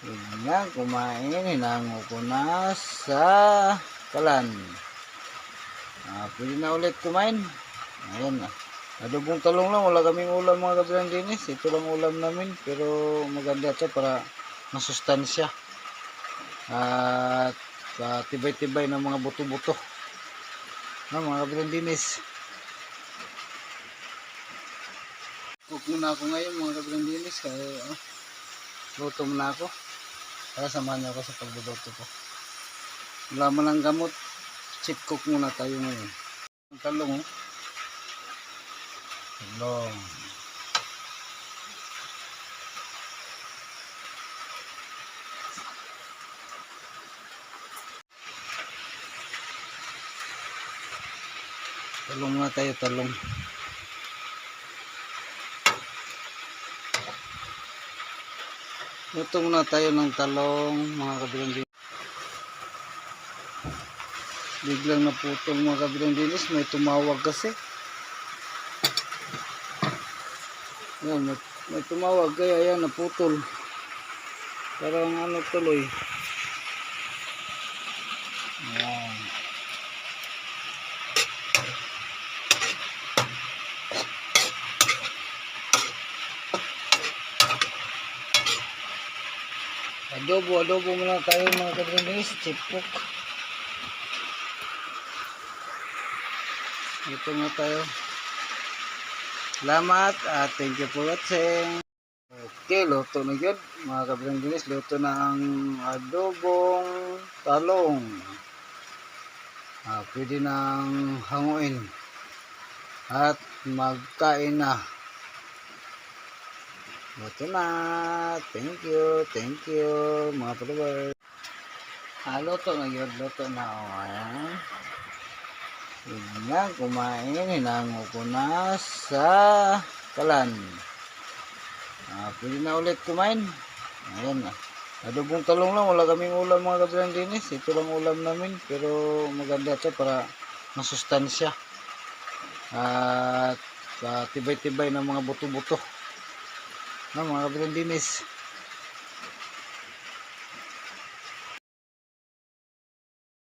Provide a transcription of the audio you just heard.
Yun nga, kumain. Hinango ko na sa kalan. Pwede na ulit kumain. Ayan na. Adobong talong lang. Wala kaming ulam mga kabilang dinis. Ito lang ulam namin. Pero maganda ito para masustansya. At tibay-tibay ng mga buto-buto. Mga kabilang dinis. Cook muna ako ngayon mga kabilang dinis. Kaya luto muna ako. Kaya samahan niyo ako sa pagluluto ko. Wala mo ng gamot. Chip cook muna tayo ngayon. Ang talong oh. Talong. Talong na tayo, talong. Luto muna tayo ng talong mga kabilang dinis. Biglang naputol mga kabilang dinis. May tumawag kasi. Yan, may tumawag kaya yan naputol. Parang ano tuloy. Yan. Adobo muna tayo mga kabilang dinis. Chipok. Ito na tayo. Salamat at thank you for watching. Okay, luto na yun mga kabilang dinis. Luto na ang adobong talong. Pwede nang hanguin at magkain na. Luto na. Thank you mga followers. Luto na yun. Luto na. Ayan. Yun nga, kumain. Hinango ko na sa kalan. Pwede na ulit kumain. Ayan na. Adobong talong lang. Wala kaming ulam mga kabilang dinis. Ito lang ulam namin. Pero maganda ito para masustansya. At tibay-tibay ng mga buto-buto. Mga kabilang dinis.